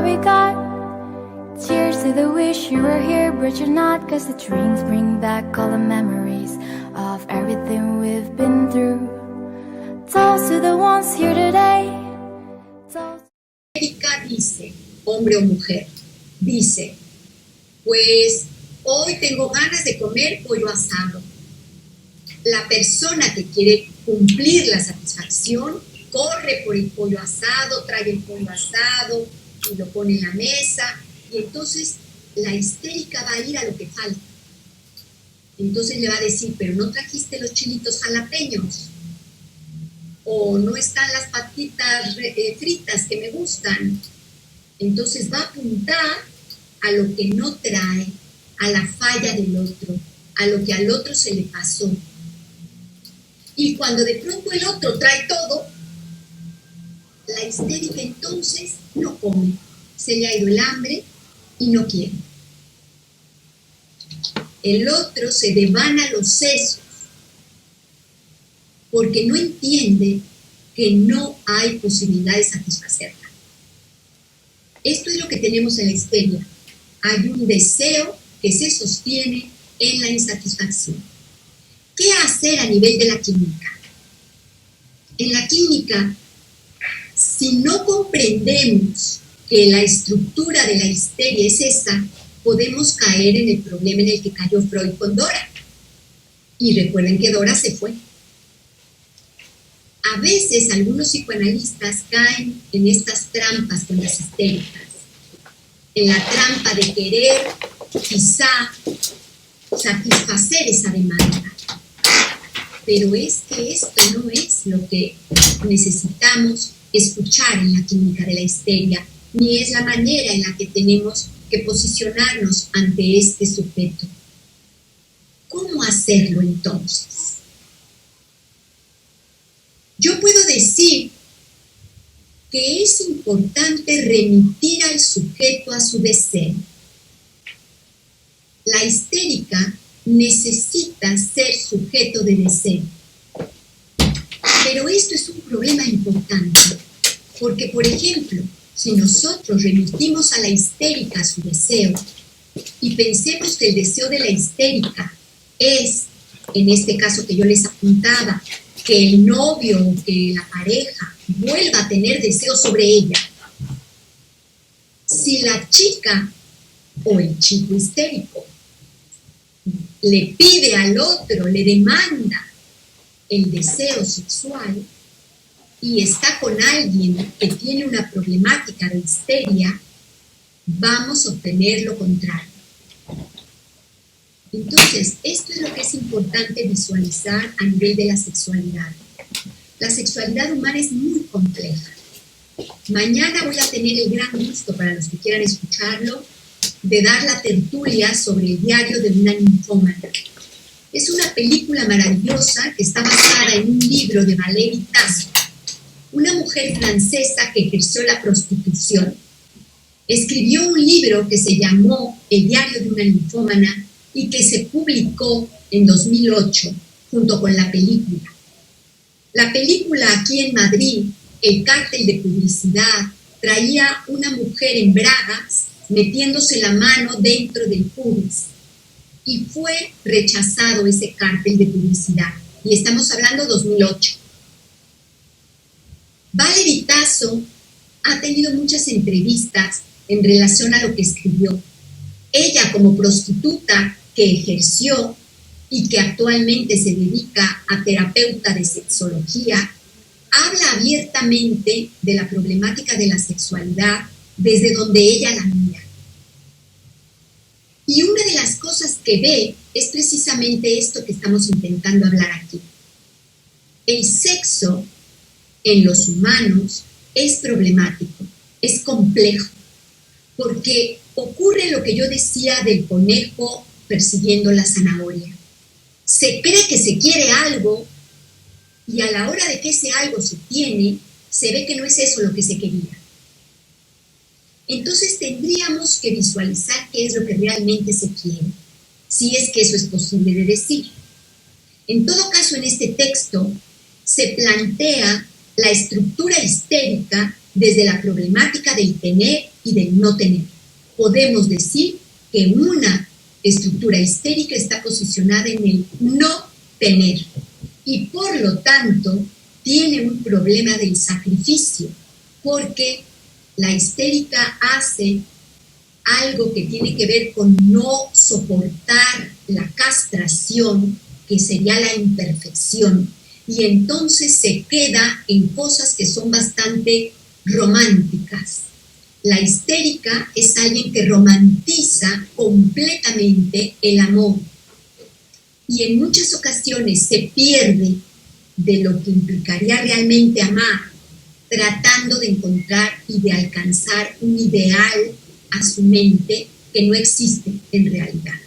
we got. Cheers to the wish you were here, but you're not. Cause the drinks bring back all the memories of everything we've been through. Toast to the ones here today. Erika dice, hombre o mujer, dice, pues hoy tengo ganas de comer pollo asado. La persona que quiere cumplir la satisfacción corre por el pollo asado, trae el pollo asado y lo pone en la mesa, y entonces la histérica va a ir a lo que falta. Entonces le va a decir, pero no trajiste los chilitos jalapeños, o no están las patitas fritas que me gustan. Entonces va a apuntar a lo que no trae, a la falla del otro, a lo que al otro se le pasó. Y cuando de pronto el otro trae todo, la histérica entonces no come, se le ha ido el hambre y no quiere. El otro se devana los sesos porque no entiende que no hay posibilidad de satisfacerla. Esto es lo que tenemos en la histeria. Hay un deseo que se sostiene en la insatisfacción. ¿Qué hacer a nivel de la química? En la química, si no comprendemos que la estructura de la histeria es esta, podemos caer en el problema en el que cayó Freud con Dora. Y recuerden que Dora se fue. A veces algunos psicoanalistas caen en estas trampas con las histéricas, en la trampa de querer quizá satisfacer esa demanda. Pero es que esto no es lo que necesitamos escuchar en la química de la histeria, ni es la manera en la que tenemos que posicionarnos ante este sujeto. ¿Cómo hacerlo entonces? Yo puedo decir que es importante remitir al sujeto a su deseo. La histérica necesita ser sujeto de deseo. Pero esto es un problema importante, porque, por ejemplo, si nosotros remitimos a la histérica a su deseo y pensemos que el deseo de la histérica es, en este caso que yo les apuntaba, que el novio o que la pareja vuelva a tener deseo sobre ella. Si la chica o el chico histérico le pide al otro, le demanda el deseo sexual y está con alguien que tiene una problemática de histeria, vamos a obtener lo contrario. Entonces, esto es lo que es importante visualizar a nivel de la sexualidad. La sexualidad humana es muy compleja. Mañana voy a tener el gran gusto, para los que quieran escucharlo, de dar la tertulia sobre el diario de una ninfómana. Es una película maravillosa que está basada en un libro de Valérie Tasso, una mujer francesa que ejerció la prostitución. Escribió un libro que se llamó El diario de una ninfómana y que se publicó en 2008 junto con la película. La película aquí en Madrid, el cártel de publicidad, traía una mujer en bragas metiéndose la mano dentro del pubis y fue rechazado ese cártel de publicidad. Y estamos hablando 2008. Valérie Tasso ha tenido muchas entrevistas en relación a lo que escribió. Ella, como prostituta que ejerció y que actualmente se dedica a terapeuta de sexología, habla abiertamente de la problemática de la sexualidad desde donde ella la mira. Y una de las cosas que ve es precisamente esto que estamos intentando hablar aquí. El sexo en los humanos es problemático, es complejo, porque ocurre lo que yo decía del conejo persiguiendo la zanahoria. Se cree que se quiere algo y a la hora de que ese algo se tiene, se ve que no es eso lo que se quería. Entonces tendríamos que visualizar qué es lo que realmente se quiere, si es que eso es posible de decir. En todo caso, en este texto se plantea la estructura histérica desde la problemática del tener y del no tener. Podemos decir que una estructura histérica está posicionada en el no tener y por lo tanto tiene un problema del sacrificio, porque la histérica hace algo que tiene que ver con no soportar la castración, que sería la imperfección, y entonces se queda en cosas que son bastante románticas. La histérica es alguien que romantiza completamente el amor y en muchas ocasiones se pierde de lo que implicaría realmente amar, tratando de encontrar y de alcanzar un ideal a su mente que no existe en realidad.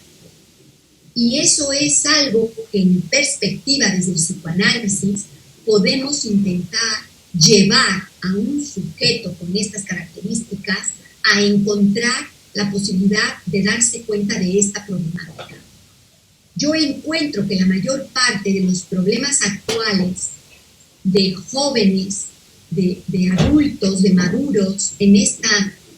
Y eso es algo que en perspectiva desde el psicoanálisis podemos intentar llevar a un sujeto con estas características a encontrar la posibilidad de darse cuenta de esta problemática. Yo encuentro que la mayor parte de los problemas actuales de jóvenes, de adultos, de maduros en esta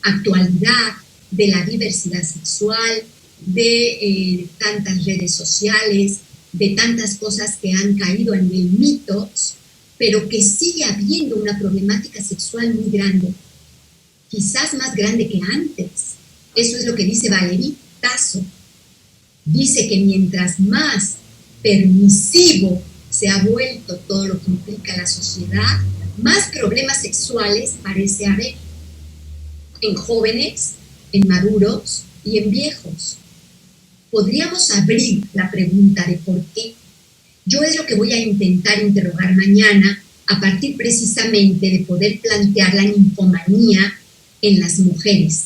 actualidad de la diversidad sexual, de tantas redes sociales, de tantas cosas que han caído en el mitos, pero que sigue habiendo una problemática sexual muy grande, quizás más grande que antes. Eso es lo que dice Valerie Tasso. Dice que mientras más permisivo se ha vuelto todo lo que implica la sociedad, más problemas sexuales parece haber en jóvenes, en maduros y en viejos. Podríamos abrir la pregunta de por qué. Yo es lo que voy a intentar interrogar mañana a partir precisamente de poder plantear la ninfomanía en las mujeres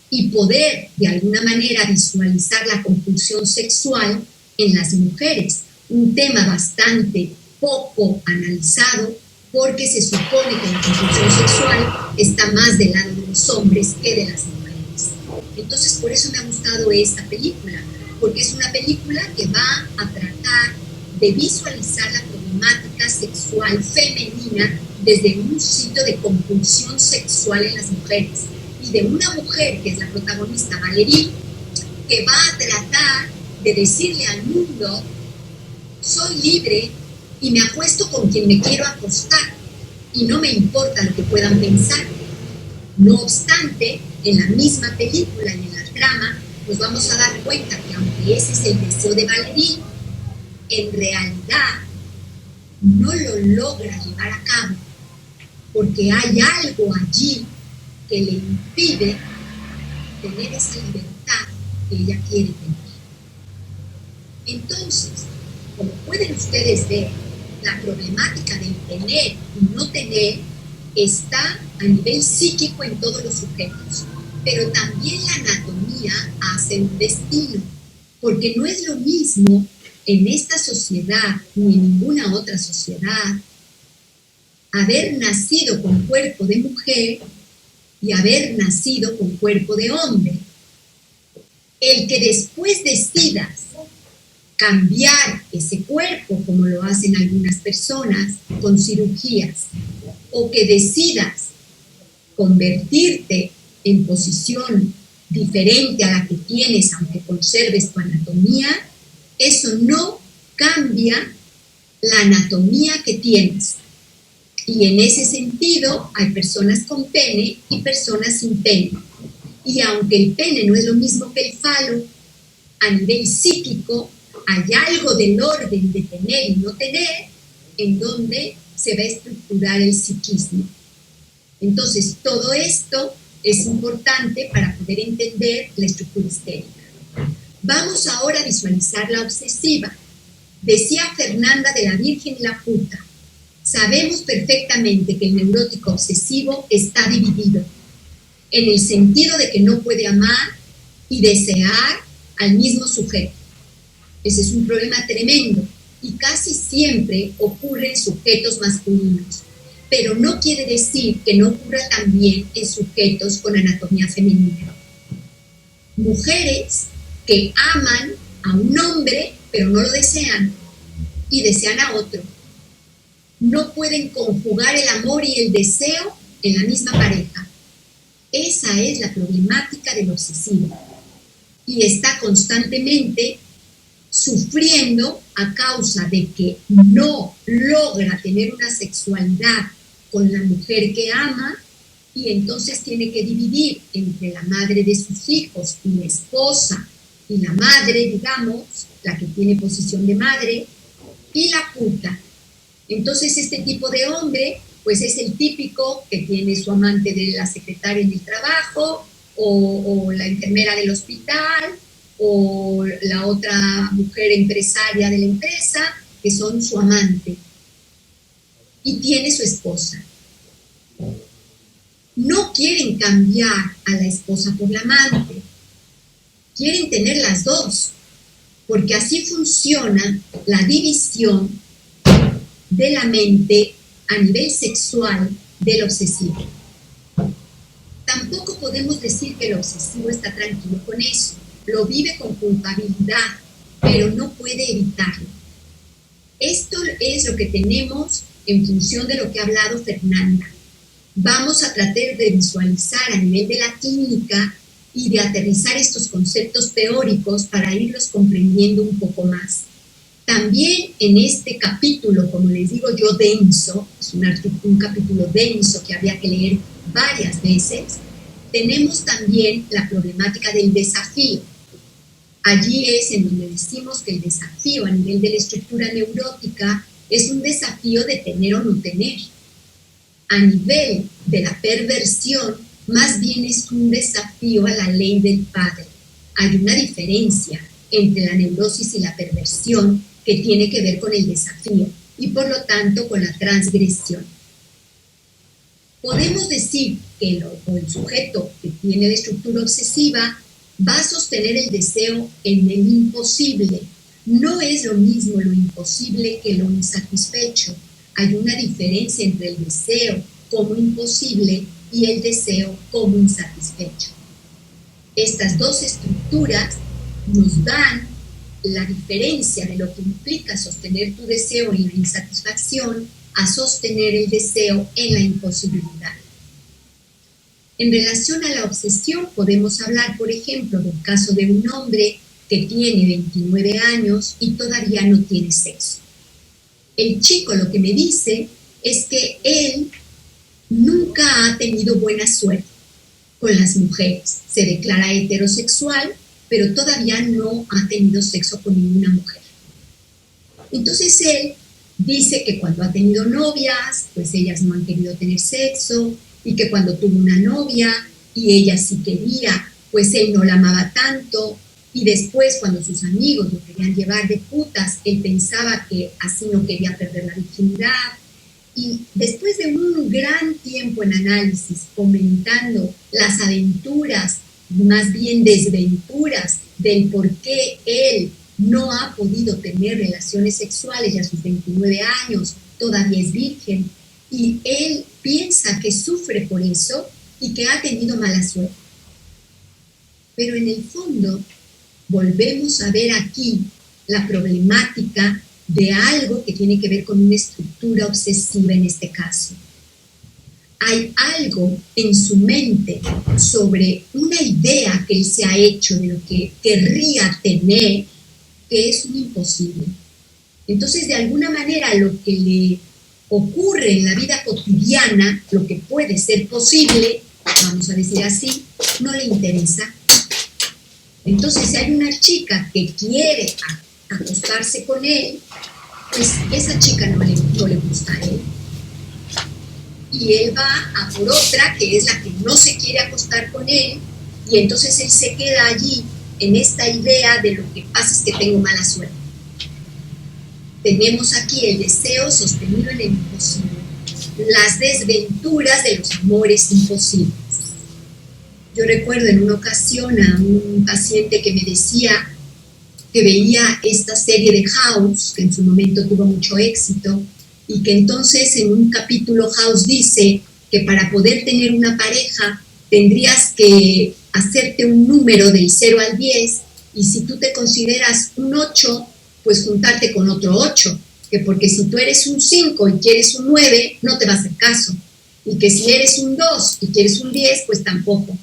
y poder de alguna manera visualizar la compulsión sexual en las mujeres, un tema bastante poco analizado porque se supone que la compulsión sexual está más del lado de los hombres que de las mujeres. Entonces por eso me ha gustado esta película, porque es una película que va a tratar de visualizar la problemática sexual femenina desde un sitio de compulsión sexual en las mujeres y de una mujer que es la protagonista Valerie, que va a tratar de decirle al mundo: soy libre y me acuesto con quien me quiero acostar y no me importa lo que puedan pensar. No obstante, en la misma película y en la trama nos vamos a dar cuenta que aunque ese es el deseo de Valerie, en realidad no lo logra llevar a cabo porque hay algo allí que le impide tener esa libertad que ella quiere tener. Entonces, como pueden ustedes ver, la problemática del tener y no tener está a nivel psíquico en todos los sujetos, pero también la anatomía hace un destino, porque no es lo mismo en esta sociedad ni en ninguna otra sociedad haber nacido con cuerpo de mujer y haber nacido con cuerpo de hombre. El que después decidas cambiar ese cuerpo, como lo hacen algunas personas con cirugías, o que decidas convertirte en posición diferente a la que tienes, aunque conserves tu anatomía, eso no cambia la anatomía que tienes. Y en ese sentido hay personas con pene y personas sin pene. Y aunque el pene no es lo mismo que el falo, a nivel psíquico hay algo del orden de tener y no tener en donde se va a estructurar el psiquismo. Entonces, todo esto es importante para poder entender la estructura histérica. Vamos ahora a visualizar la obsesiva. Decía Fernanda de la Virgen y la Puta: sabemos perfectamente que el neurótico obsesivo está dividido, en el sentido de que no puede amar y desear al mismo sujeto. Ese es un problema tremendo y casi siempre ocurre en sujetos masculinos, pero no quiere decir que no ocurra también en sujetos con anatomía femenina. Mujeres que aman a un hombre pero no lo desean y desean a otro. No pueden conjugar el amor y el deseo en la misma pareja, esa es la problemática del obsesivo. Y está constantemente sufriendo a causa de que no logra tener una sexualidad con la mujer que ama, y entonces tiene que dividir entre la madre de sus hijos y la esposa y la madre, digamos, la que tiene posición de madre, y la puta. Entonces este tipo de hombre pues es el típico que tiene su amante de la secretaria en el trabajo, o la enfermera del hospital, o la otra mujer empresaria de la empresa, que son su amante, y tiene su esposa. No quieren cambiar a la esposa por la amante, quieren tener las dos, porque así funciona la división de la mente a nivel sexual del obsesivo. Tampoco podemos decir que el obsesivo está tranquilo con eso, lo vive con culpabilidad, pero no puede evitarlo. Esto es lo que tenemos en función de lo que ha hablado Fernanda. Vamos a tratar de visualizar a nivel de la clínica y de aterrizar estos conceptos teóricos para irlos comprendiendo un poco más. También en este capítulo, como les digo yo, denso, es un capítulo denso que había que leer varias veces, tenemos también la problemática del desafío. Allí es en donde decimos que el desafío a nivel de la estructura neurótica es un desafío de tener o no tener. A nivel de la perversión, más bien es un desafío a la ley del padre. Hay una diferencia entre la neurosis y la perversión que tiene que ver con el desafío y por lo tanto con la transgresión. Podemos decir que el sujeto que tiene la estructura obsesiva va a sostener el deseo en el imposible. No es lo mismo lo imposible que lo insatisfecho. Hay una diferencia entre el deseo como imposible y el deseo como insatisfecho. Estas dos estructuras nos dan la diferencia de lo que implica sostener tu deseo en la insatisfacción a sostener el deseo en la imposibilidad. En relación a la obsesión, podemos hablar, por ejemplo, del caso de un hombre que tiene 29 años y todavía no tiene sexo. El chico lo que me dice es que él nunca ha tenido buena suerte con las mujeres. Se declara heterosexual, pero todavía no ha tenido sexo con ninguna mujer. Entonces él dice que cuando ha tenido novias, pues ellas no han querido tener sexo, y que cuando tuvo una novia y ella sí quería, pues él no la amaba tanto, y después cuando sus amigos lo querían llevar de putas, él pensaba que así no quería perder la virginidad. Y después de un gran tiempo en análisis, comentando las aventuras, más bien desventuras, del por qué él no ha podido tener relaciones sexuales y a sus 29 años todavía es virgen, y él piensa que sufre por eso y que ha tenido mala suerte. Pero en el fondo, volvemos a ver aquí la problemática de algo que tiene que ver con una estructura obsesiva en este caso. Hay algo en su mente sobre una idea que él se ha hecho de lo que querría tener, que es un imposible. Entonces, de alguna manera, lo que le ocurre en la vida cotidiana, lo que puede ser posible, vamos a decir así, no le interesa. Entonces, si hay una chica que quiere acostarse con él, pues esa chica no le gusta a él. Y él va a por otra, que es la que no se quiere acostar con él, y entonces él se queda allí en esta idea de lo que pasa es que tengo mala suerte. Tenemos aquí el deseo sostenido en el imposible, las desventuras de los amores imposibles. Yo recuerdo en una ocasión a un paciente que me decía que veía esta serie de House, que en su momento tuvo mucho éxito, y que entonces en un capítulo House dice que para poder tener una pareja tendrías que hacerte un número del 0 al 10, y si tú te consideras un 8, pues juntarte con otro 8, que porque si tú eres un 5 y quieres un 9, no te va a hacer caso. y que si eres un 2 y quieres un 10, pues tampoco.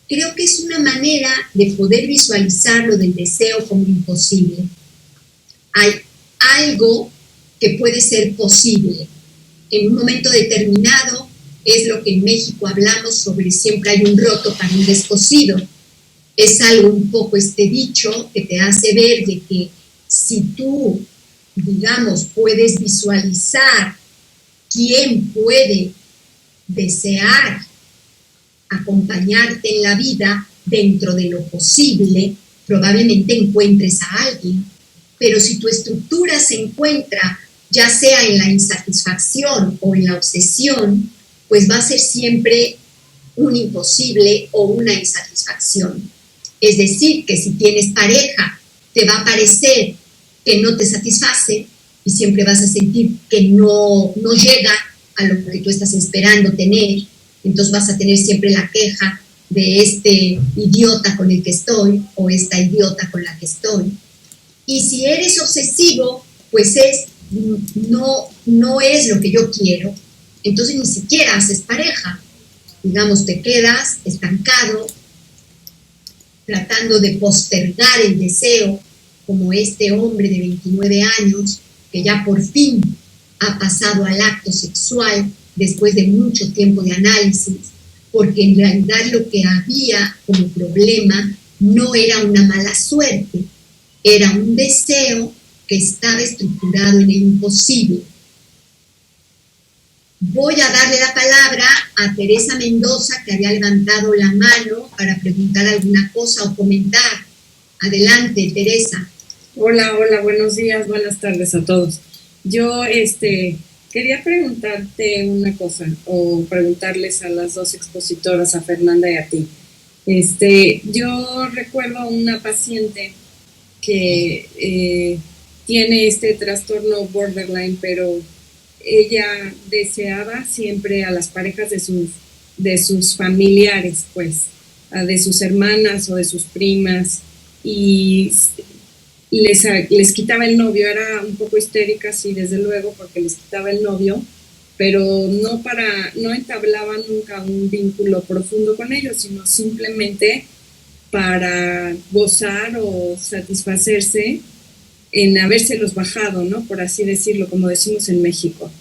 Creo que es una manera de poder visualizar lo del deseo como imposible. Hay algo que puede ser posible. En un momento determinado es lo que en México hablamos sobre siempre hay un roto para un descosido. Es algo un poco este dicho que te hace ver de que si tú, digamos, puedes visualizar quién puede desear acompañarte en la vida dentro de lo posible, probablemente encuentres a alguien. Pero si tu estructura se encuentra ya sea en la insatisfacción o en la obsesión, pues va a ser siempre un imposible o una insatisfacción. Es decir, que si tienes pareja, te va a parecer que no te satisface y siempre vas a sentir que no llega a lo que tú estás esperando tener. Entonces vas a tener siempre la queja de este idiota con el que estoy o esta idiota con la que estoy. Y si eres obsesivo, pues no es lo que yo quiero, entonces ni siquiera haces pareja. Digamos, te quedas estancado, tratando de postergar el deseo, como este hombre de 29 años, que ya por fin ha pasado al acto sexual después de mucho tiempo de análisis, porque en realidad lo que había como problema no era una mala suerte, era un deseo que estaba estructurado en el imposible. Voy a darle la palabra a Teresa Mendoza, que había levantado la mano para preguntar alguna cosa o comentar. Adelante, Teresa. Hola, buenos días, buenas tardes a todos. Yo quería preguntarte una cosa, o preguntarles a las dos expositoras, a Fernanda y a ti. Yo recuerdo una paciente que tiene este trastorno borderline, pero ella deseaba siempre a las parejas de sus familiares, pues, de sus hermanas o de sus primas, y les quitaba el novio. Era un poco histérica, sí, desde luego, porque les quitaba el novio, pero no entablaba nunca un vínculo profundo con ellos, sino simplemente para gozar o satisfacerse en habérselos bajado, ¿no? Por así decirlo, como decimos en México.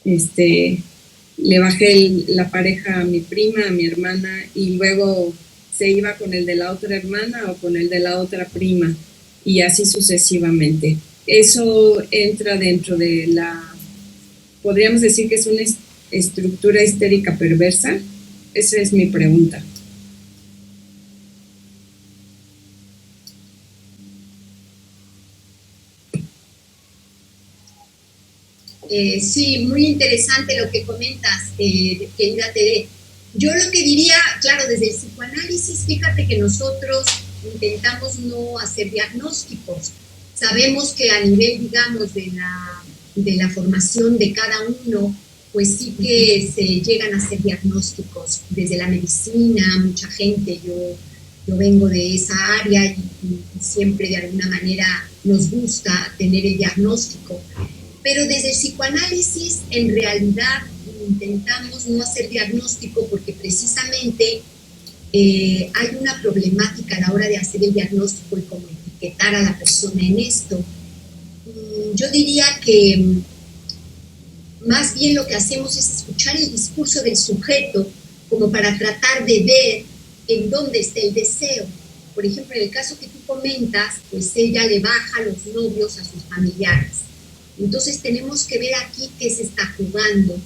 Le bajé la pareja a mi prima, a mi hermana, y luego se iba con el de la otra hermana o con el de la otra prima, y así sucesivamente. Eso entra dentro de podríamos decir que es una estructura histérica perversa. Esa es mi pregunta. Sí, muy interesante lo que comentas, querida Tere. Yo lo que diría, claro, desde el psicoanálisis, fíjate que nosotros intentamos no hacer diagnósticos. Sabemos que a nivel, digamos, de la formación de cada uno, pues sí que se llegan a hacer diagnósticos desde la medicina, mucha gente. Yo vengo de esa área y siempre de alguna manera nos gusta tener el diagnóstico. Pero desde el psicoanálisis, en realidad, intentamos no hacer diagnóstico porque precisamente hay una problemática a la hora de hacer el diagnóstico y cómo etiquetar a la persona en esto. Yo diría que más bien lo que hacemos es escuchar el discurso del sujeto como para tratar de ver en dónde está el deseo. Por ejemplo, en el caso que tú comentas, pues ella le baja los novios a sus familiares. Entonces tenemos que ver aquí qué se está jugando,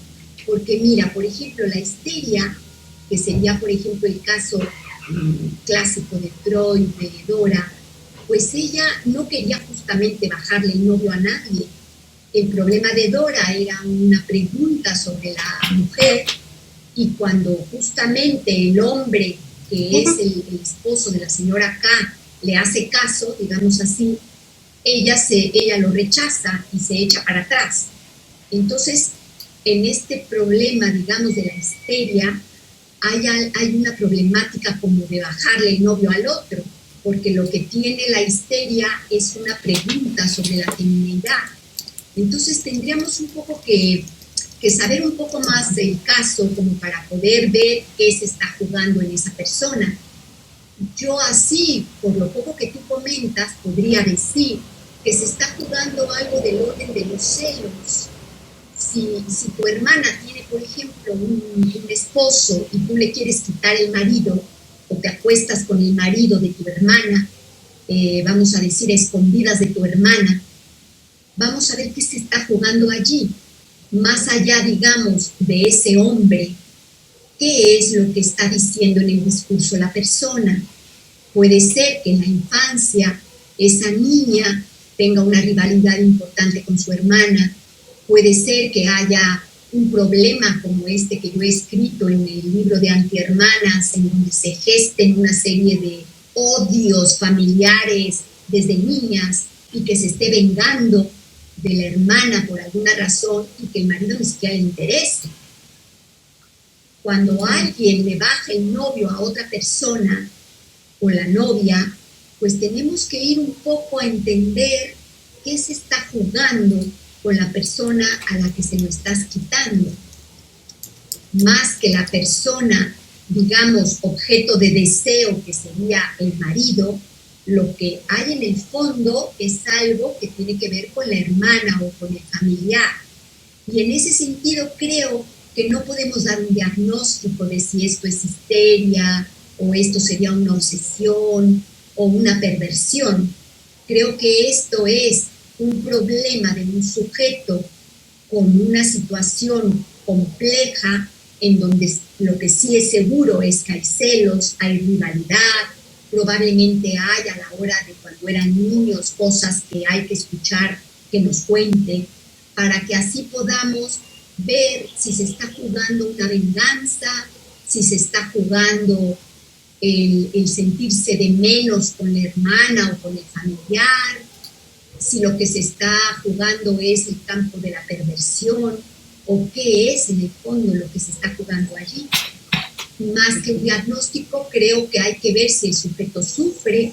porque mira, por ejemplo, la histeria, que sería, por ejemplo, el caso clásico de Freud, de Dora, pues ella no quería justamente bajarle el novio a nadie. El problema de Dora era una pregunta sobre la mujer, y cuando justamente el hombre, que es el esposo de la señora K, le hace caso, digamos así, ella lo rechaza y se echa para atrás. Entonces, en este problema, digamos, de la histeria, hay una problemática como de bajarle el novio al otro, porque lo que tiene la histeria es una pregunta sobre la feminidad. Entonces, tendríamos un poco que que saber un poco más del caso como para poder ver qué se está jugando en esa persona. Yo así, por lo poco que tú comentas, podría decir que se está jugando algo del orden de los celos. Si tu hermana tiene, por ejemplo, un esposo y tú le quieres quitar el marido, o te acuestas con el marido de tu hermana, vamos a decir, a escondidas de tu hermana, vamos a ver qué se está jugando allí. Más allá, digamos, de ese hombre, ¿qué es lo que está diciendo en el discurso la persona? Puede ser que en la infancia esa niña tenga una rivalidad importante con su hermana, puede ser que haya un problema como este que yo he escrito en el libro de Antihermanas, en donde se gesten una serie de odios familiares desde niñas y que se esté vengando de la hermana por alguna razón y que el marido ni siquiera le interese. Cuando alguien le baja el novio a otra persona o la novia, pues tenemos que ir un poco a entender qué se está jugando con la persona a la que se lo estás quitando. Más que la persona, digamos, objeto de deseo que sería el marido, lo que hay en el fondo es algo que tiene que ver con la hermana o con el familiar. Y en ese sentido creo que no podemos dar un diagnóstico de si esto es histeria o esto sería una obsesión o una perversión. Creo que esto es un problema de un sujeto con una situación compleja en donde lo que sí es seguro es que hay celos, hay rivalidad, probablemente hay a la hora de cuando eran niños cosas que hay que escuchar, que nos cuente, para que así podamos ver si se está jugando una venganza, si se está jugando el sentirse de menos con la hermana o con el familiar, si lo que se está jugando es el campo de la perversión o qué es en el fondo lo que se está jugando allí. Más que un diagnóstico, creo que hay que ver si el sujeto sufre,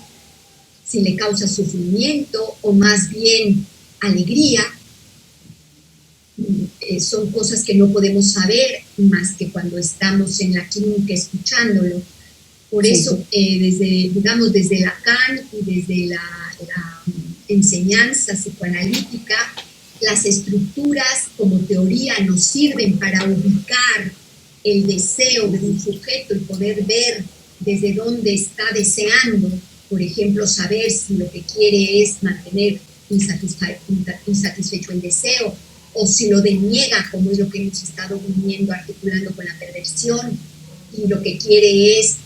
si le causa sufrimiento o más bien alegría. Son cosas que no podemos saber más que cuando estamos en la clínica escuchándolo. Por eso, desde Lacan y desde la enseñanza psicoanalítica, las estructuras como teoría nos sirven para ubicar el deseo de un sujeto y poder ver desde dónde está deseando, por ejemplo, saber si lo que quiere es mantener insatisfecho el deseo o si lo deniega, como es lo que hemos estado viviendo articulando con la perversión, y lo que quiere es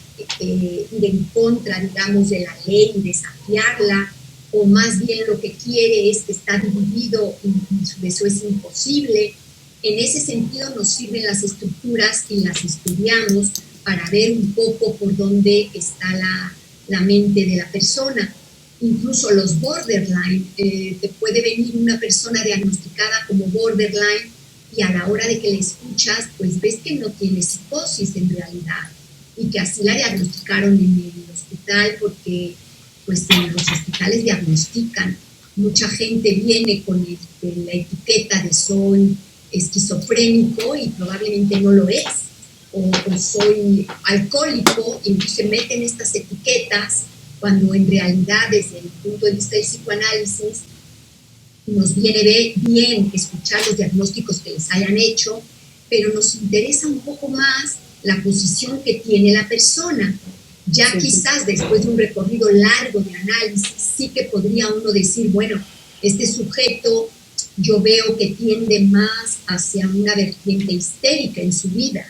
ir en contra, digamos, de la ley y desafiarla, o más bien lo que quiere es que está dividido y su deseo es imposible. En ese sentido nos sirven las estructuras y las estudiamos para ver un poco por dónde está la mente de la persona. Incluso los borderline, te puede venir una persona diagnosticada como borderline y a la hora de que le escuchas, pues ves que no tiene psicosis en realidad y que así la diagnosticaron en el hospital porque pues en los hospitales diagnostican. Mucha gente viene con la etiqueta de soy esquizofrénico y probablemente no lo es, o soy alcohólico, y se meten estas etiquetas cuando en realidad desde el punto de vista del psicoanálisis nos viene bien escuchar los diagnósticos que les hayan hecho, pero nos interesa un poco más la posición que tiene la persona. Ya quizás después de un recorrido largo de análisis, sí que podría uno decir, bueno, este sujeto yo veo que tiende más hacia una vertiente histérica en su vida,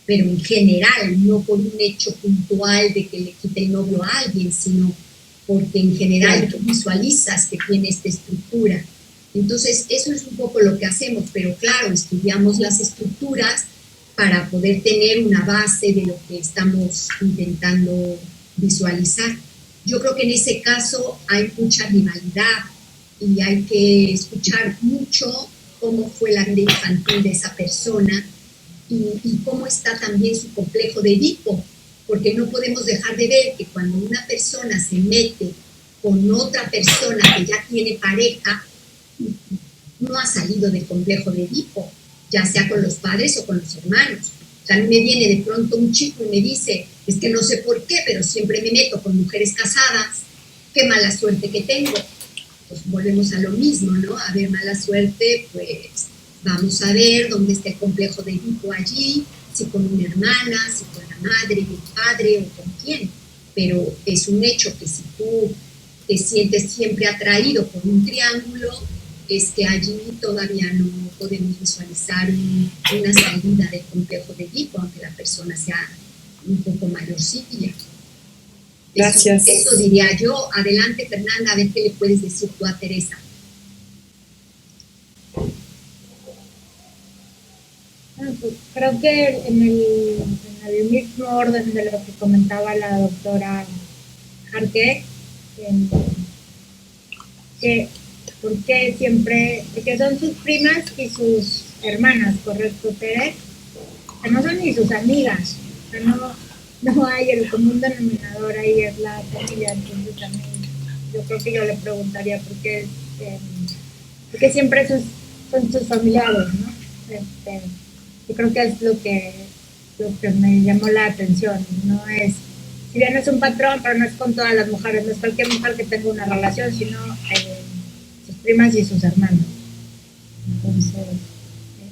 pero en general, no por un hecho puntual de que le quite el novio a alguien, sino porque en general tú visualizas que tiene esta estructura. Entonces, eso es un poco lo que hacemos, pero claro, estudiamos las estructuras para poder tener una base de lo que estamos intentando visualizar. Yo creo que en ese caso hay mucha rivalidad y hay que escuchar mucho cómo fue la vida infantil de esa persona y cómo está también su complejo de Edipo, porque no podemos dejar de ver que cuando una persona se mete con otra persona que ya tiene pareja, no ha salido del complejo de Edipo. ya sea con los padres o con los hermanos. O sea, a mí me viene de pronto un chico y me dice, es que no sé por qué, pero siempre me meto con mujeres casadas, qué mala suerte que tengo. Pues volvemos a lo mismo, ¿no? A ver, mala suerte, pues vamos a ver dónde está el complejo de Edipo allí, si con una hermana, si con la madre, el padre o con quién. Pero es un hecho que si tú te sientes siempre atraído por un triángulo, es que allí todavía no podemos visualizar una salida del complejo de Edipo, aunque la persona sea un poco mayorcilla. Gracias. Eso diría yo. Adelante, Fernanda, a ver qué le puedes decir tú a Teresa. Bueno, pues creo que en el mismo orden de lo que comentaba la doctora Jarque, que porque siempre, porque son sus primas y sus hermanas, ¿correcto, Tere? Que no son ni sus amigas, que no hay el común denominador ahí, es la familia. Entonces también yo creo que yo le preguntaría porque siempre son sus familiares, ¿no? Yo creo que es lo que me llamó la atención. No es, si bien es un patrón, pero no es con todas las mujeres, no es cualquier mujer que tenga una relación, sino sus primas y sus hermanos. Entonces,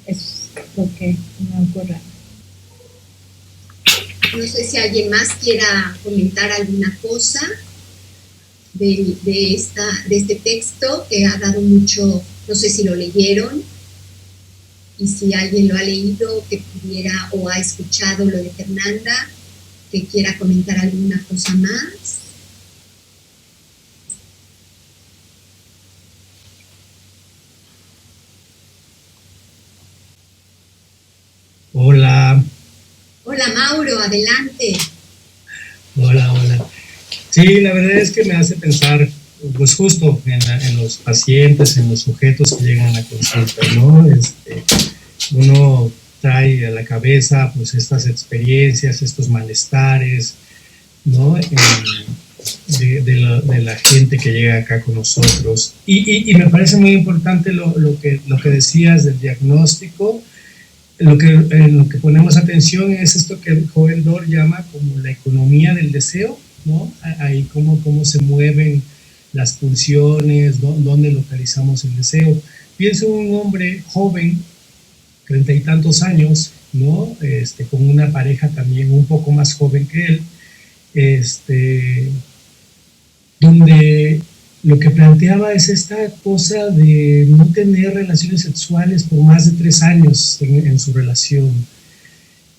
es lo que me ocurre. No sé si alguien más quiera comentar alguna cosa de este texto que ha dado mucho, no sé si lo leyeron, y si alguien lo ha leído, que pudiera o ha escuchado lo de Fernanda, que quiera comentar alguna cosa más. Hola. Hola, Mauro, adelante. Hola. Sí, la verdad es que me hace pensar, pues justo en los pacientes, en los sujetos que llegan a la consulta, ¿no? Uno trae a la cabeza, pues, estas experiencias, estos malestares, ¿no? De la gente que llega acá con nosotros. Y me parece muy importante lo que decías del diagnóstico. Lo que ponemos atención es esto que el joven Dor llama como la economía del deseo, ¿no? Ahí cómo se mueven las pulsiones, dónde localizamos el deseo. Pienso en un hombre joven, 30 y tantos años, ¿no? Con una pareja también un poco más joven que él, donde lo que planteaba es esta cosa de no tener relaciones sexuales por más de 3 años en su relación.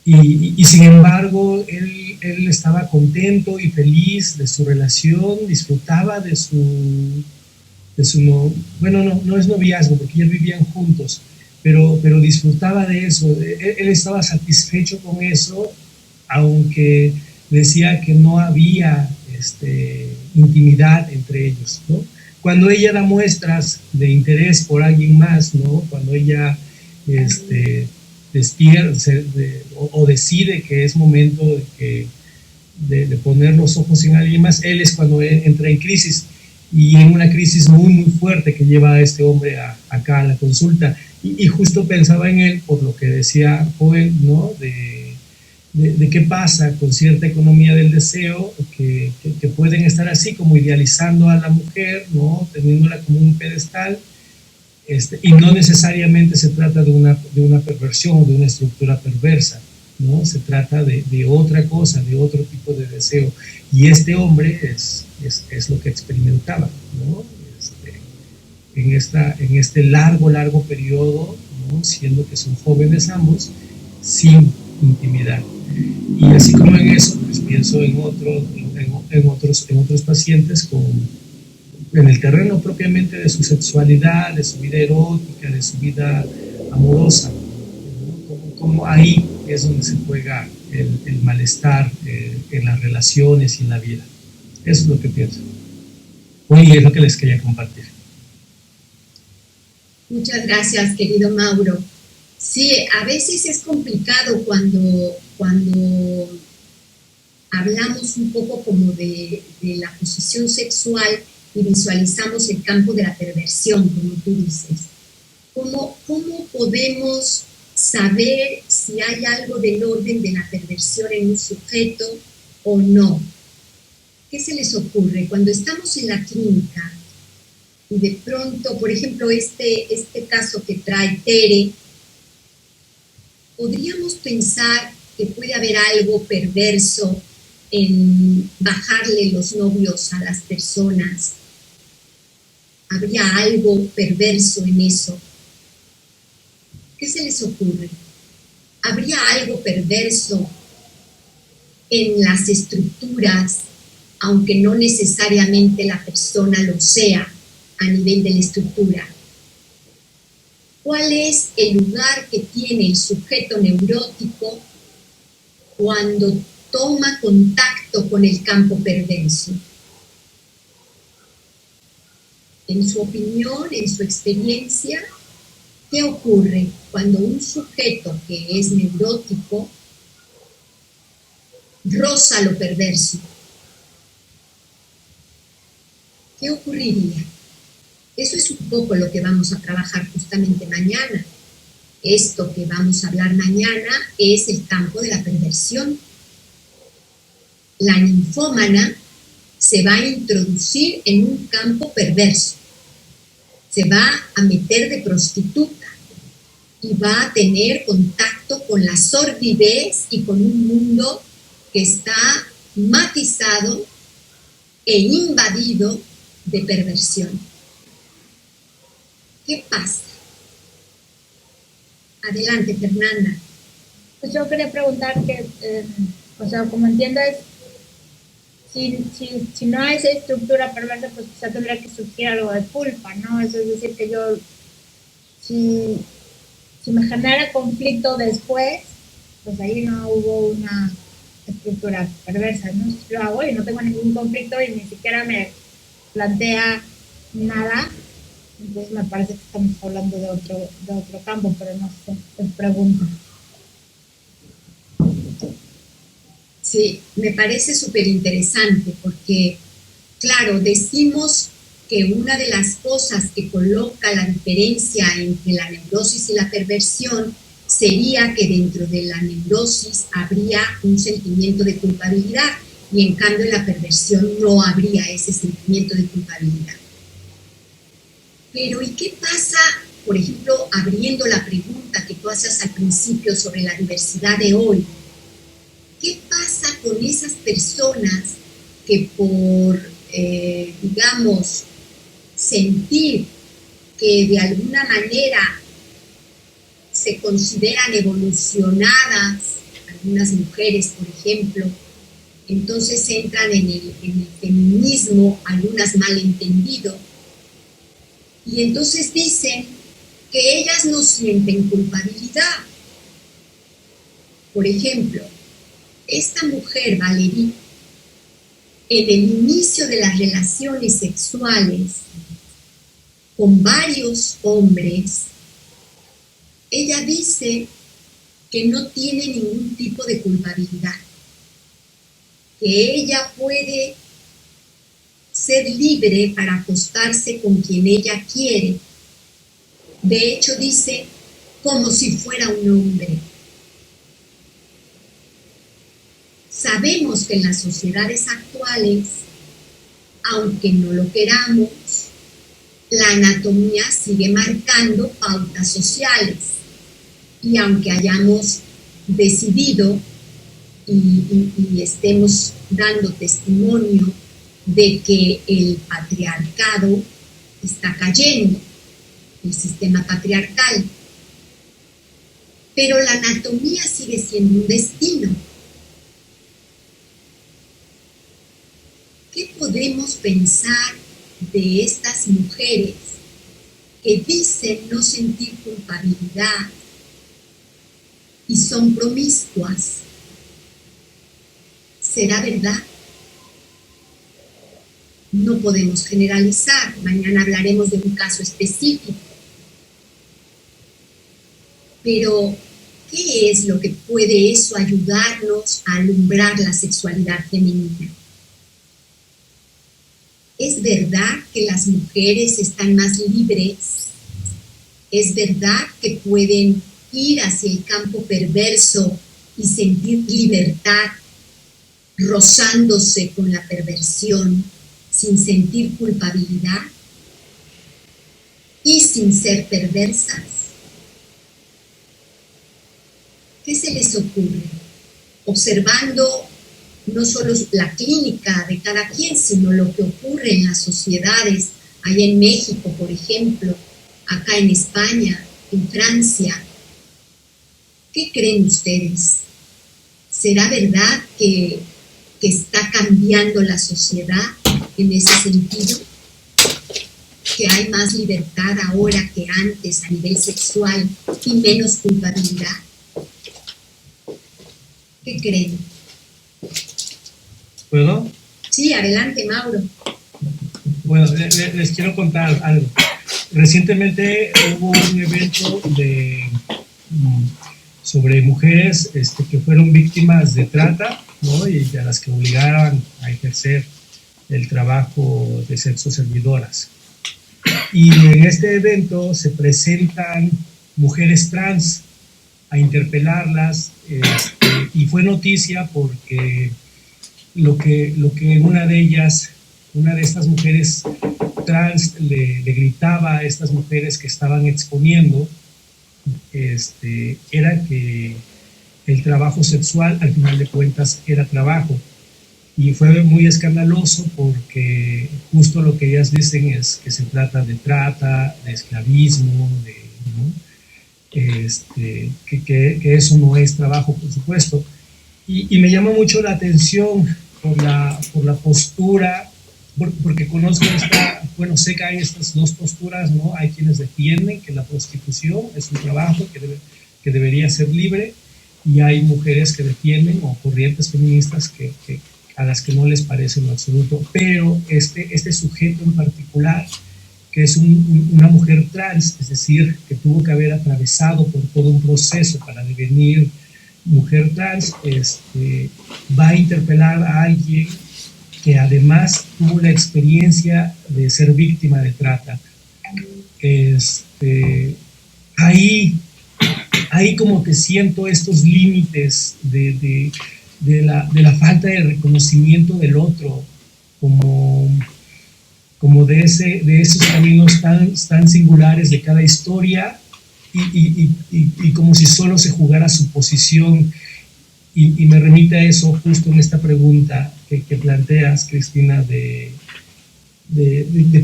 Y sin embargo, él estaba contento y feliz de su relación, disfrutaba de su no es noviazgo, porque ya vivían juntos, pero disfrutaba de eso. Él estaba satisfecho con eso, aunque decía que no había intimidad entre ellos, ¿no? Cuando ella da muestras de interés por alguien más, ¿no? Cuando ella despierta o decide que es momento de poner los ojos en alguien más, él es cuando entra en crisis, y en una crisis muy, muy fuerte que lleva a este hombre acá a la consulta. Y justo pensaba en él por lo que decía Joel, ¿no? De qué pasa con cierta economía del deseo, que pueden estar así como idealizando a la mujer, ¿no? Teniéndola como un pedestal, y no necesariamente se trata de una perversión o de una estructura perversa, ¿no? Se trata de otra cosa, de otro tipo de deseo. Y este hombre es lo que experimentaba, ¿no? En este largo periodo, ¿no? Siendo que son jóvenes ambos, sin intimidad. Y así como en eso, pues pienso en otros pacientes en el terreno propiamente de su sexualidad, de su vida erótica, de su vida amorosa, ¿no? Como ahí es donde se juega el malestar en las relaciones y en la vida. Eso es lo que pienso. Y es lo que les quería compartir. Muchas gracias, querido Mauro. Sí, a veces es complicado cuando hablamos un poco como de la posición sexual y visualizamos el campo de la perversión, como tú dices. ¿Cómo podemos saber si hay algo del orden de la perversión en un sujeto o no. ¿Qué se les ocurre? Cuando estamos en la clínica y de pronto, por ejemplo, este caso que trae Tere, podríamos pensar que puede haber algo perverso en bajarle los novios a las personas. ¿Habría algo perverso en eso? ¿Qué se les ocurre? ¿Habría algo perverso en las estructuras, aunque no necesariamente la persona lo sea a nivel de la estructura? ¿Cuál es el lugar que tiene el sujeto neurótico cuando toma contacto con el campo perverso? En su opinión, en su experiencia, ¿qué ocurre cuando un sujeto que es neurótico roza lo perverso? ¿Qué ocurriría? Eso es un poco lo que vamos a trabajar justamente mañana. Esto que vamos a hablar mañana es el campo de la perversión. La ninfómana se va a introducir en un campo perverso. Se va a meter de prostituta y va a tener contacto con la sordidez y con un mundo que está matizado e invadido de perversión. ¿Qué pasa? Adelante, Fernanda. Pues yo quería preguntar que, o sea, como entiendo es, si no hay esa estructura perversa, pues quizá tendría que surgir algo de culpa, ¿no? Eso es decir, que yo, si me genera conflicto después, pues ahí no hubo una estructura perversa, ¿no? Si lo hago y no tengo ningún conflicto y ni siquiera me plantea nada, entonces me parece que estamos hablando de otro campo, pero no sé, les pregunto. Sí, me parece súper interesante porque, claro, decimos que una de las cosas que coloca la diferencia entre la neurosis y la perversión sería que dentro de la neurosis habría un sentimiento de culpabilidad y en cambio en la perversión no habría ese sentimiento de culpabilidad. Pero ¿y qué pasa, por ejemplo, abriendo la pregunta que tú haces al principio sobre la diversidad de hoy? ¿Qué pasa con esas personas que por, digamos, sentir que de alguna manera se consideran evolucionadas, algunas mujeres, por ejemplo, entonces entran en el feminismo, algunas malentendido, y entonces dicen que ellas no sienten culpabilidad? Por ejemplo, esta mujer, Valerie, en el inicio de las relaciones sexuales con varios hombres, ella dice que no tiene ningún tipo de culpabilidad, que ella puede ser libre para acostarse con quien ella quiere. De hecho, dice como si fuera un hombre. Sabemos que en las sociedades actuales, aunque no lo queramos, la anatomía sigue marcando pautas sociales. Y aunque hayamos decidido y estemos dando testimonio de que el patriarcado está cayendo, el sistema patriarcal, pero la anatomía sigue siendo un destino. ¿Qué podemos pensar de estas mujeres que dicen no sentir culpabilidad y son promiscuas? ¿Será verdad? No podemos generalizar. Mañana hablaremos de un caso específico. Pero, ¿qué es lo que puede eso ayudarnos a alumbrar la sexualidad femenina? ¿Es verdad que las mujeres están más libres? ¿Es verdad que pueden ir hacia el campo perverso y sentir libertad, rozándose con la perversión, sin sentir culpabilidad y sin ser perversas? ¿Qué se les ocurre? Observando no solo la clínica de cada quien, sino lo que ocurre en las sociedades, allá en México, por ejemplo, acá en España, en Francia. ¿Qué creen ustedes? ¿Será verdad que está cambiando la sociedad en ese sentido? ¿Que hay más libertad ahora que antes a nivel sexual y menos culpabilidad? ¿Qué creen? ¿Puedo? Sí, adelante, Mauro. Bueno, les quiero contar algo. Recientemente hubo un evento sobre mujeres que fueron víctimas de trata, ¿no? Y a las que obligaban a ejercer el trabajo de sexo servidoras. Y en este evento se presentan mujeres trans a interpelarlas, y fue noticia porque lo que una de estas mujeres trans le gritaba a estas mujeres que estaban exponiendo, era que el trabajo sexual al final de cuentas era trabajo. Y fue muy escandaloso porque justo lo que ellas dicen es que se trata de trata, de esclavismo, ¿no? Que eso no es trabajo, por supuesto. Y me llama mucho la atención por la postura, porque conozco sé que hay estas dos posturas, ¿no? Hay quienes defienden que la prostitución es un trabajo que debería ser libre, y hay mujeres que defienden, o corrientes feministas a las que no les parece en lo absoluto. Pero este sujeto en particular, que es una mujer trans, es decir, que tuvo que haber atravesado por todo un proceso para devenir mujer trans, va a interpelar a alguien que además tuvo la experiencia de ser víctima de trata. Ahí como que siento estos límites de la falta de reconocimiento del otro, como de esos caminos tan singulares de cada historia, y como si solo se jugara su posición. Y me remite a eso justo en esta pregunta que planteas, Cristina, de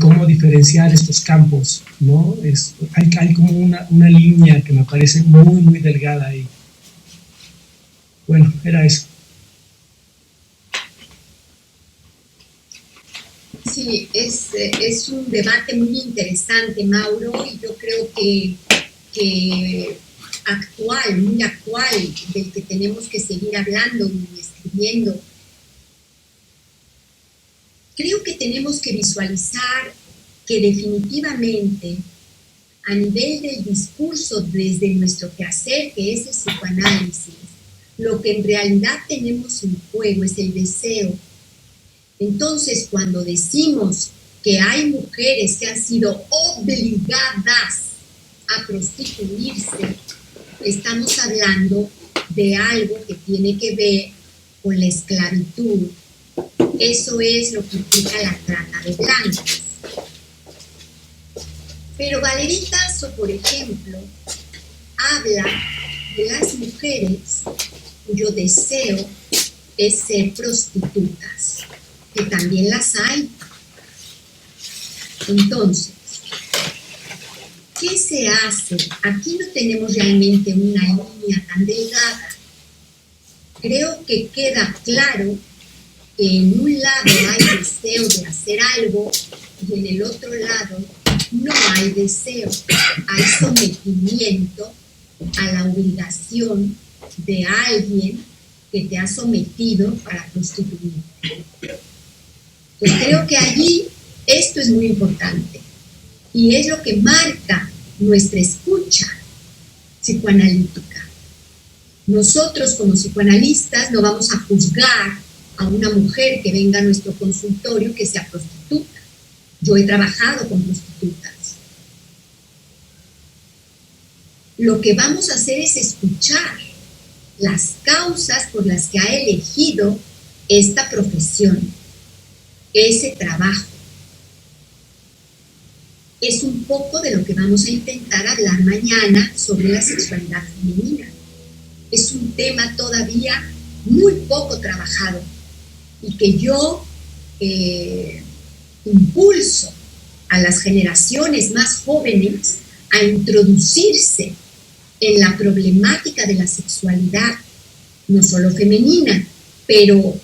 cómo diferenciar estos campos, ¿no? Hay como una línea que me parece muy, muy delgada ahí. Bueno, era eso. Sí, es un debate muy interesante, Mauro, y yo creo que muy actual, del que tenemos que seguir hablando y escribiendo. Creo que tenemos que visualizar que definitivamente, a nivel del discurso desde nuestro quehacer, que es el psicoanálisis, lo que en realidad tenemos en juego es el deseo. Entonces, cuando decimos que hay mujeres que han sido obligadas a prostituirse, estamos hablando de algo que tiene que ver con la esclavitud. Eso es lo que implica la trata de blancas. Pero Valerie Tasso, por ejemplo, habla de las mujeres cuyo deseo es ser prostitutas, que también las hay. Entonces, ¿qué se hace? Aquí no tenemos realmente una línea tan delgada. Creo que queda claro que en un lado hay deseo de hacer algo y en el otro lado no hay deseo. Hay sometimiento a la obligación de alguien que te ha sometido para prostituirte. Pues creo que allí esto es muy importante y es lo que marca nuestra escucha psicoanalítica. Nosotros como psicoanalistas no vamos a juzgar a una mujer que venga a nuestro consultorio que sea prostituta. Yo he trabajado con prostitutas. lo que vamos a hacer es escuchar las causas por las que ha elegido esta profesión, ese trabajo. Es un poco de lo que vamos a intentar hablar mañana sobre la sexualidad femenina. Es un tema todavía muy poco trabajado y que yo impulso a las generaciones más jóvenes a introducirse en la problemática de la sexualidad, no solo femenina, pero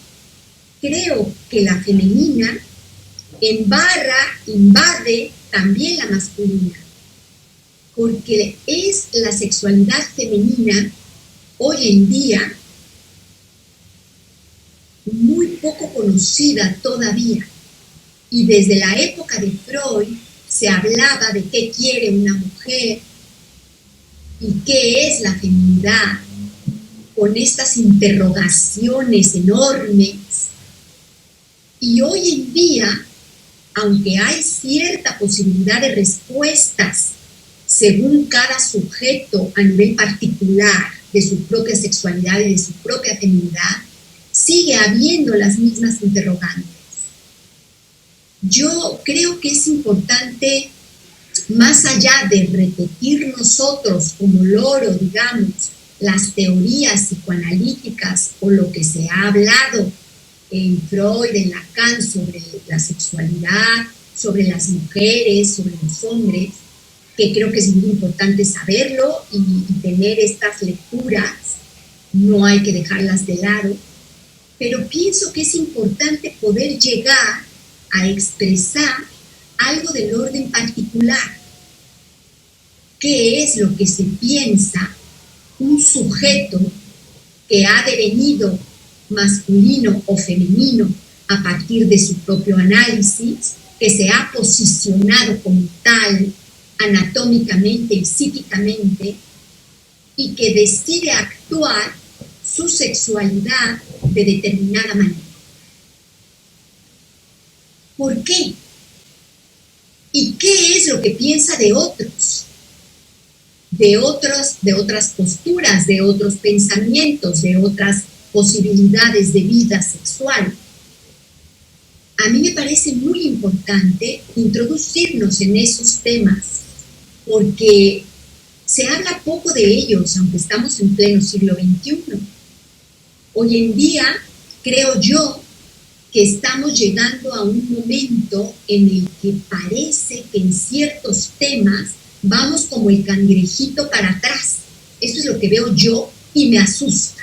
creo que la femenina invade también la masculina, porque es la sexualidad femenina hoy en día muy poco conocida todavía. Y desde la época de Freud se hablaba de qué quiere una mujer y qué es la feminidad, con estas interrogaciones enormes. Y hoy en día, aunque hay cierta posibilidad de respuestas según cada sujeto a nivel particular de su propia sexualidad y de su propia feminidad, sigue habiendo las mismas interrogantes. Yo creo que es importante, más allá de repetir nosotros como loro, digamos, las teorías psicoanalíticas o lo que se ha hablado en Freud, en Lacan, sobre la sexualidad, sobre las mujeres, sobre los hombres, que creo que es muy importante saberlo y tener estas lecturas, no hay que dejarlas de lado, pero pienso que es importante poder llegar a expresar algo del orden particular. ¿Qué es lo que se piensa un sujeto que ha devenido masculino o femenino a partir de su propio análisis, que se ha posicionado como tal anatómicamente y psíquicamente y que decide actuar su sexualidad de determinada manera? ¿Por qué? ¿Y qué es lo que piensa de otros? De otras posturas, de otros pensamientos, de otras posibilidades de vida sexual. A mí me parece muy importante introducirnos en esos temas, porque se habla poco de ellos, aunque estamos en pleno siglo XXI. Hoy en día, creo yo, que estamos llegando a un momento en el que parece que en ciertos temas vamos como el cangrejito para atrás. Eso es lo que veo yo y me asusta.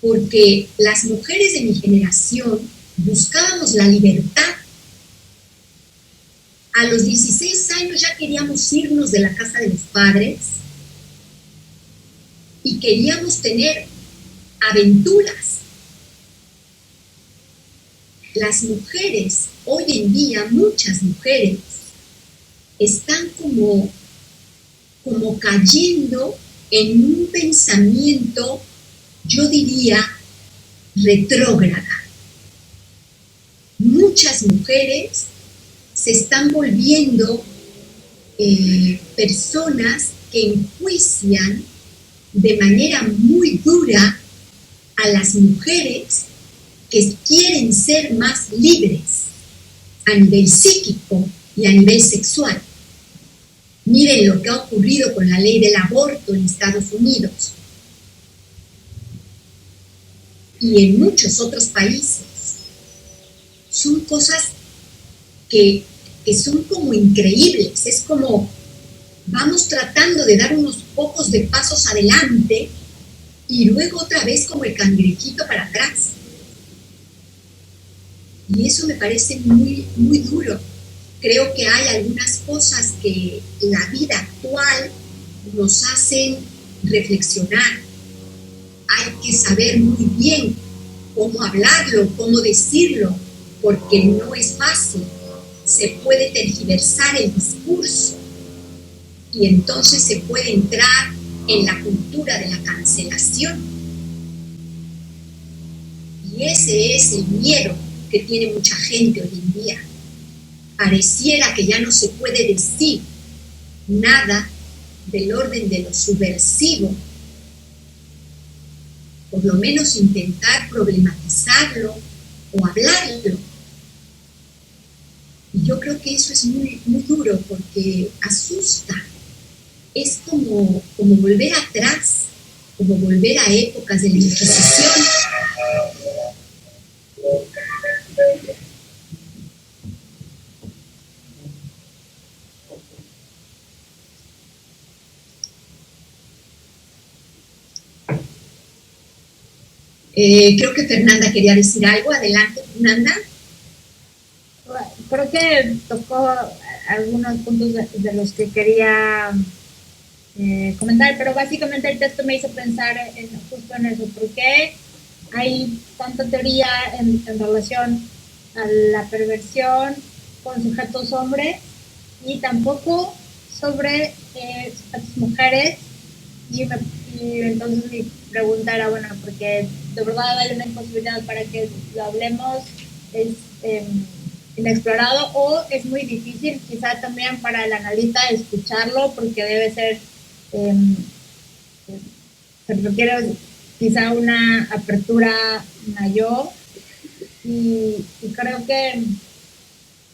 Porque las mujeres de mi generación buscábamos la libertad. A los 16 años ya queríamos irnos de la casa de los padres y queríamos tener aventuras. Las mujeres, hoy en día, muchas mujeres, están como cayendo en un pensamiento, yo diría, retrógrada. Muchas mujeres se están volviendo personas que enjuician de manera muy dura a las mujeres que quieren ser más libres a nivel psíquico y a nivel sexual. Miren lo que ha ocurrido con la ley del aborto en Estados Unidos y en muchos otros países. Son cosas que son como increíbles. Es como vamos tratando de dar unos pocos de pasos adelante y luego otra vez como el cangrejito para atrás. Y eso me parece muy, muy duro. Creo que hay algunas cosas que la vida actual nos hacen reflexionar. Hay que saber muy bien cómo hablarlo, cómo decirlo, porque no es fácil. Se puede tergiversar el discurso y entonces se puede entrar en la cultura de la cancelación. Y ese es el miedo que tiene mucha gente hoy en día. Pareciera que ya no se puede decir nada del orden de lo subversivo, por lo menos intentar problematizarlo o hablarlo. Y yo creo que eso es muy, muy duro porque asusta. Es como volver atrás, como volver a épocas de la Inquisición. Creo que Fernanda quería decir algo. Adelante, Fernanda. Creo que tocó algunos puntos de los que quería comentar, pero básicamente el texto me hizo pensar justo en eso. ¿Por qué hay tanta teoría en relación a la perversión con sujetos hombres y tampoco sobre sujetos mujeres? Y entonces mi pregunta era, bueno, porque de verdad hay una imposibilidad para que lo hablemos, es inexplorado, o es muy difícil quizá también para el analista escucharlo, porque debe ser, se requiere quizá una apertura mayor, y creo que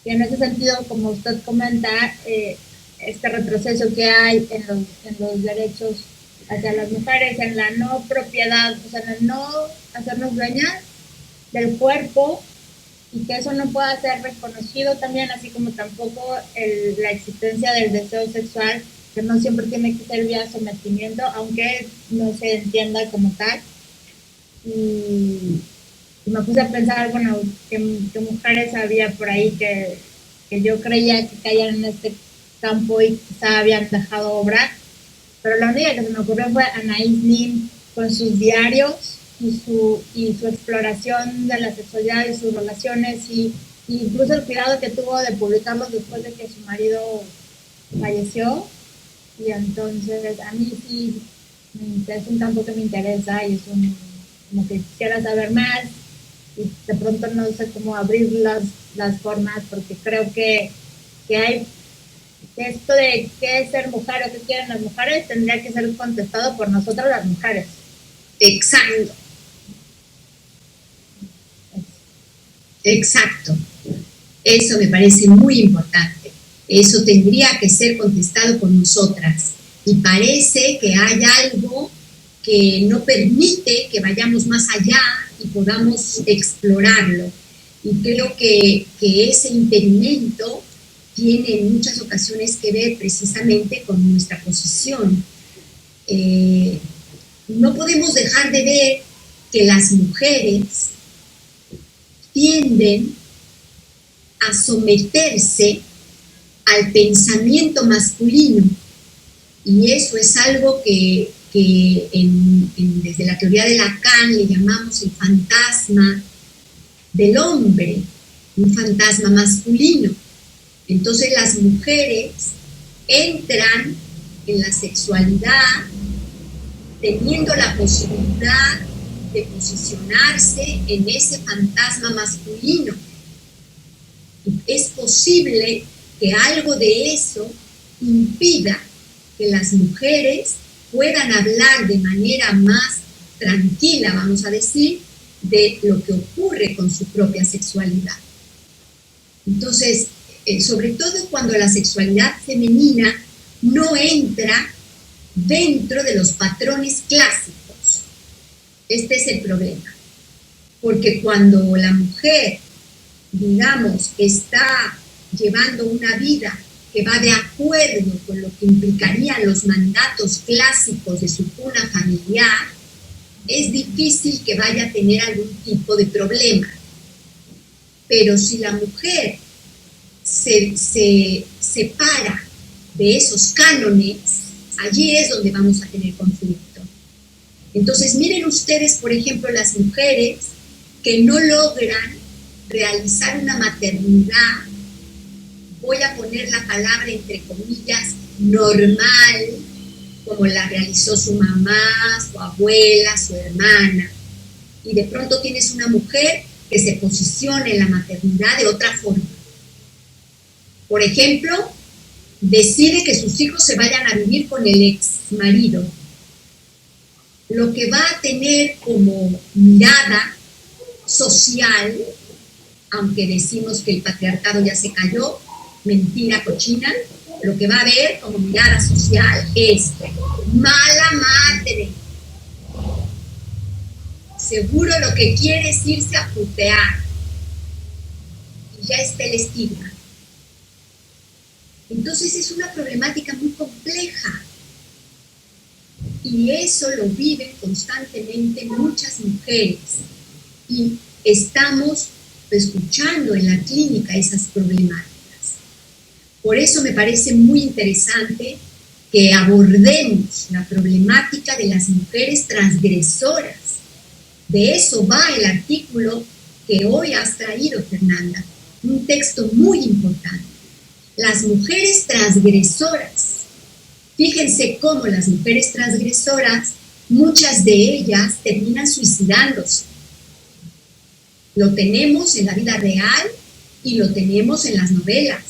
en ese sentido, como usted comenta, este retroceso que hay en los derechos hacia las mujeres, en la no propiedad, o sea, en el no hacernos dueñas del cuerpo, y que eso no pueda ser reconocido también, así como tampoco la existencia del deseo sexual, que no siempre tiene que ser vía sometimiento, aunque no se entienda como tal. Y me puse a pensar, bueno, que mujeres había por ahí que yo creía que caían en este campo y quizá habían dejado obra, pero la única que se me ocurrió fue Anaïs Nin con sus diarios y su exploración de la sexualidad y sus relaciones, y incluso el cuidado que tuvo de publicarlos después de que su marido falleció. Y entonces a mí sí es un campo que me interesa, y es como que quisiera saber más, y de pronto no sé cómo abrir las formas, porque creo que hay esto de qué es ser mujer o qué quieren las mujeres tendría que ser contestado por nosotras las mujeres. Exacto. Exacto. Eso me parece muy importante. Eso tendría que ser contestado por nosotras. Y parece que hay algo que no permite que vayamos más allá y podamos explorarlo. Y creo que ese impedimento tiene en muchas ocasiones que ver precisamente con nuestra posición. No podemos dejar de ver que las mujeres tienden a someterse al pensamiento masculino, y eso es algo que desde la teoría de Lacan le llamamos el fantasma del hombre, un fantasma masculino. Entonces las mujeres entran en la sexualidad teniendo la posibilidad de posicionarse en ese fantasma masculino. Y es posible que algo de eso impida que las mujeres puedan hablar de manera más tranquila, vamos a decir, de lo que ocurre con su propia sexualidad. Entonces, sobre todo cuando la sexualidad femenina no entra dentro de los patrones clásicos. Este es el problema. Porque cuando la mujer, digamos, está llevando una vida que va de acuerdo con lo que implicarían los mandatos clásicos de su cuna familiar, es difícil que vaya a tener algún tipo de problema. Pero si la mujer se separa de esos cánones, allí es donde vamos a tener conflicto. Entonces, miren ustedes, por ejemplo, las mujeres que no logran realizar una maternidad, voy a poner la palabra entre comillas, normal, como la realizó su mamá, su abuela, su hermana. Y de pronto tienes una mujer que se posiciona en la maternidad de otra forma. Por ejemplo, decide que sus hijos se vayan a vivir con el ex marido, lo que va a tener como mirada social, aunque decimos que el patriarcado ya se cayó, mentira cochina, lo que va a ver como mirada social es mala madre. Seguro lo que quiere es irse a putear. Y ya está el estigma. Entonces es una problemática muy compleja. Y eso lo viven constantemente muchas mujeres. Y estamos escuchando en la clínica esas problemáticas. Por eso me parece muy interesante que abordemos la problemática de las mujeres transgresoras. De eso va el artículo que hoy has traído, Fernanda, un texto muy importante. Las mujeres transgresoras. Fíjense cómo las mujeres transgresoras, muchas de ellas terminan suicidándose. Lo tenemos en la vida real y lo tenemos en las novelas.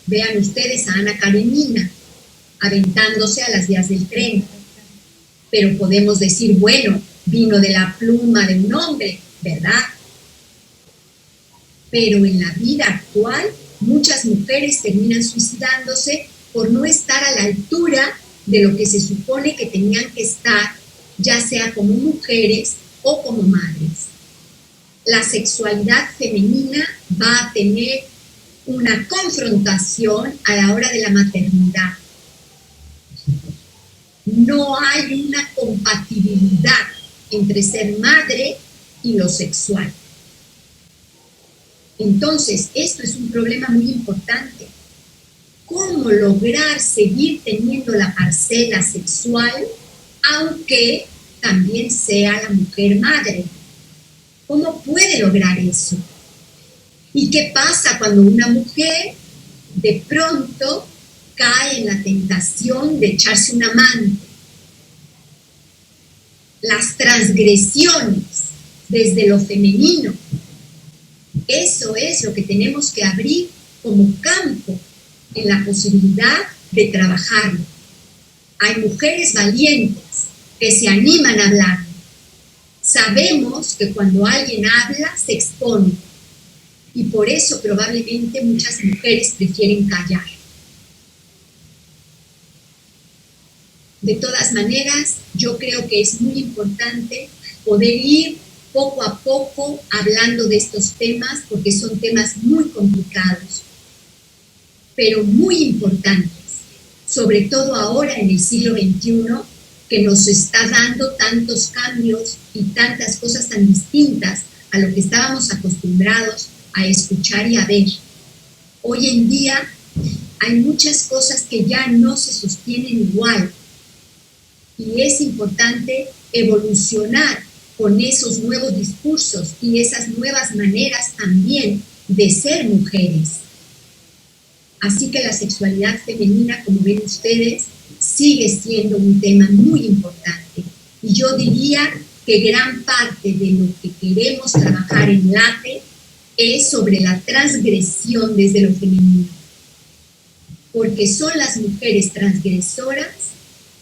Vean ustedes a Ana Karenina aventándose a las vías del tren. Pero podemos decir, bueno, vino de la pluma de un hombre, ¿verdad? Pero en la vida actual, muchas mujeres terminan suicidándose por no estar a la altura de lo que se supone que tenían que estar, ya sea como mujeres o como madres. La sexualidad femenina va a tener una confrontación a la hora de la maternidad. No hay una compatibilidad entre ser madre y lo sexual. Entonces, esto es un problema muy importante. ¿Cómo lograr seguir teniendo la parcela sexual, aunque también sea la mujer madre? ¿Cómo puede lograr eso? ¿Y qué pasa cuando una mujer de pronto cae en la tentación de echarse un amante? Las transgresiones desde lo femenino, eso es lo que tenemos que abrir como campo en la posibilidad de trabajarlo. Hay mujeres valientes que se animan a hablar. Sabemos que cuando alguien habla se expone y por eso probablemente muchas mujeres prefieren callar. De todas maneras, yo creo que es muy importante poder ir poco a poco hablando de estos temas porque son temas muy complicados, pero muy importantes, sobre todo ahora en el siglo XXI, que nos está dando tantos cambios y tantas cosas tan distintas a lo que estábamos acostumbrados a escuchar y a ver. Hoy en día hay muchas cosas que ya no se sostienen igual y es importante evolucionar con esos nuevos discursos y esas nuevas maneras también de ser mujeres. Así que la sexualidad femenina, como ven ustedes, sigue siendo un tema muy importante. Y yo diría que gran parte de lo que queremos trabajar en LATE es sobre la transgresión desde lo femenino. Porque son las mujeres transgresoras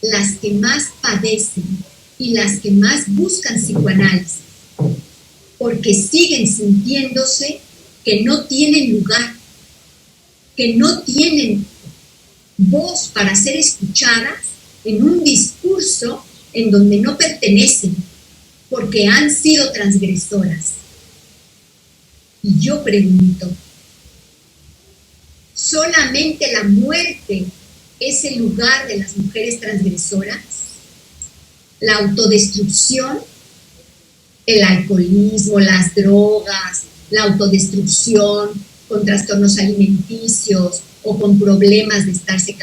las que más padecen y las que más buscan psicoanálisis, porque siguen sintiéndose que no tienen lugar, que no tienen voz para ser escuchadas en un discurso en donde no pertenecen, porque han sido transgresoras. Y yo pregunto, ¿solamente la muerte es el lugar de las mujeres transgresoras? La autodestrucción, el alcoholismo, las drogas, la autodestrucción con trastornos alimenticios o con problemas de estarse